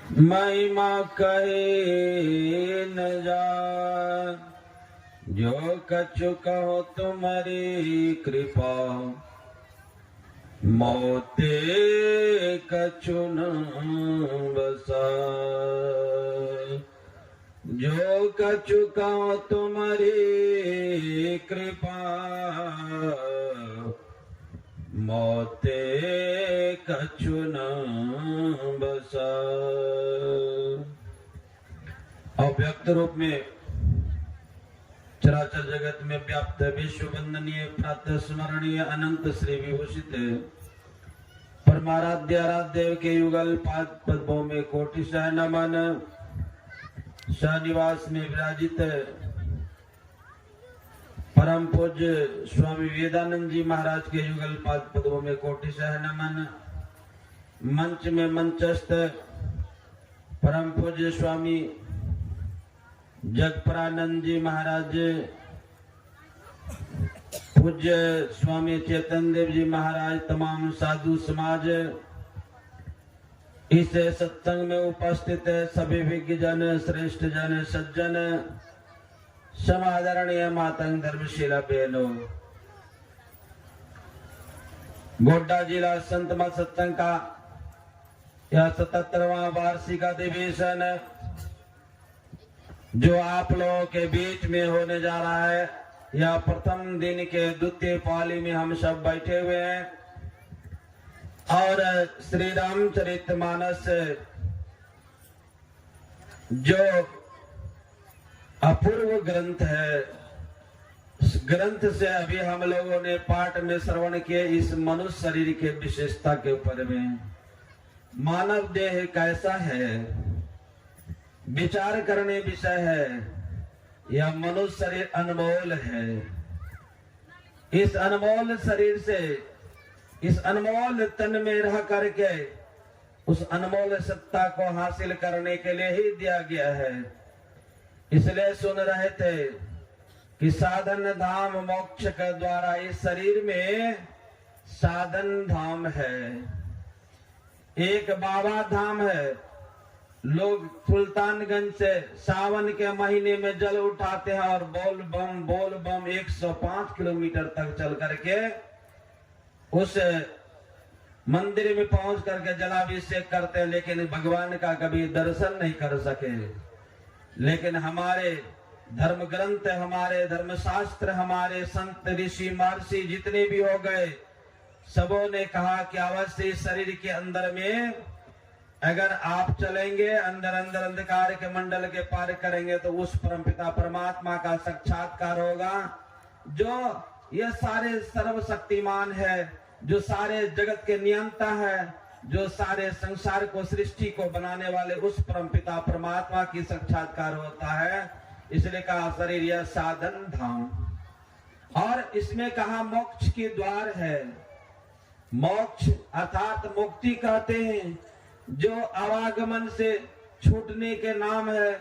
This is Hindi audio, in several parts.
महिमा कहे न जा, जो कछु कहो तुम्हारी कृपा, मोते कछु न बसा। जो कछु कहो तुम्हारी कृपा, मोते कछु न बसा। अव्यक्त रूप में चराचर जगत में व्याप्त विश्व वंदनीय प्रातः स्मरणीय अनंत श्री विभूषित परमाराध्य आराध्य के युगल पाद पद्मों में कोटिशः नमन। शाहनिवास में विराजित परम पूज्य स्वामी विवेकानंद जी महाराज के युगल पाद पद्मों में कोटिशः नमन। मंच में मंचस्थ परम पूज्य स्वामी जगपरानंद जी महाराज, पूज्य स्वामी चेतन देव जी महाराज, तमाम साधु समाज, इस सत्संग में उपस्थित सभी विज्ञ जन, श्रेष्ठ जन, सज्जन, समादरणीय मातंग धर्मशीला बहनों, गोड्डा जिला संत मत सत्संग का यह 77वां वार्षिक अधिवेशन जो आप लोगों के बीच में होने जा रहा है, यह प्रथम दिन के द्वितीय पाली में हम सब बैठे हुए हैं और श्री रामचरितमानस जो अपूर्व ग्रंथ है, इस ग्रंथ से अभी हम लोगों ने पाठ में श्रवण किए इस मनुष्य शरीर के विशेषता के ऊपर में। मानव देह कैसा है, विचार करने विषय है। यह मनुष्य शरीर अनमोल है। इस अनमोल शरीर से, इस अनमोल तन में रह करके उस अनमोल सत्ता को हासिल करने के लिए ही दिया गया है। इसलिए सुन रहे थे कि साधन धाम मोक्ष के द्वारा इस शरीर में साधन धाम है, एक बाबा धाम है। लोग सुल्तानगंज से सावन के महीने में जल उठाते हैं और बोल बम 105 किलोमीटर तक चल करके उस मंदिर में पहुंच करके जलाभिषेक करते हैं, लेकिन भगवान का कभी दर्शन नहीं कर सके। लेकिन हमारे धर्म ग्रंथ, हमारे धर्मशास्त्र, हमारे संत ऋषि महर्षि जितने भी हो गए, सबों ने कहा कि अवश्य इस शरीर के अंदर में अगर आप चलेंगे, अंदर अंदर अंधकार के मंडल के पार करेंगे तो उस परमपिता परमात्मा का साक्षात्कार होगा, जो ये सारे सर्वशक्तिमान है, जो सारे जगत के नियंता है, जो सारे संसार को, सृष्टि को बनाने वाले उस परमपिता परमात्मा की साक्षात्कार होता है। इसलिए कहा शरीर यह साधन धाम, और इसमें कहा मोक्ष के द्वार है। मोक्ष अर्थात मुक्ति कहते हैं, जो आवागमन से छूटने के नाम है,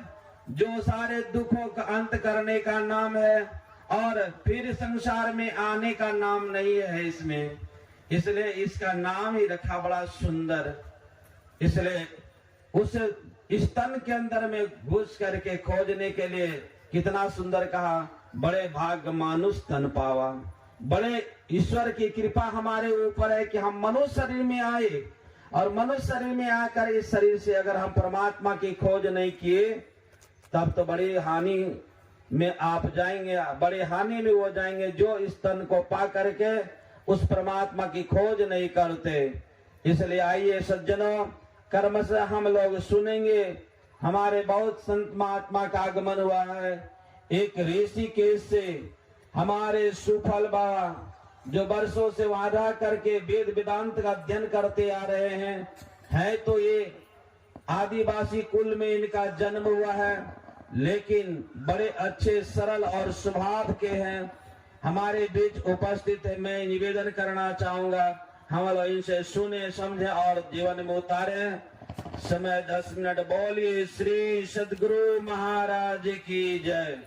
जो सारे दुखों का अंत करने का नाम है, और फिर संसार में आने का नाम नहीं है इसमें। इसलिए इसका नाम ही रखा बड़ा सुंदर। इसलिए उस स्तन के अंदर में घुस करके खोजने के लिए कितना सुंदर कहा, बड़े भाग मानुष तन पावा। बड़े ईश्वर की कृपा हमारे ऊपर है कि हम मनुष्य शरीर में आए, और मनुष्य शरीर में आकर इस शरीर से अगर हम परमात्मा की खोज नहीं किए तब तो बड़ी हानि में आप जाएंगे, बड़ी हानि में वो जाएंगे जो इस तन को पा करके उस परमात्मा की खोज नहीं करते। इसलिए आइए सज्जनों, कर्म से हम लोग सुनेंगे। हमारे बहुत संत महात्मा का आगमन हुआ है। एक ऋषिकेश से हमारे सुफल बाबा जो वर्षों से वादा करके वेद वेदांत का अध्ययन करते आ रहे हैं तो ये आदिवासी कुल में इनका जन्म हुआ है, लेकिन बड़े अच्छे सरल और स्वभाव के हैं। हमारे बीच उपस्थित है। मैं निवेदन करना चाहूंगा, हम लोग इनसे सुने, समझे और जीवन में उतारे। समय 10 मिनट। बोलिए श्री सद्गुरु महाराज की जय।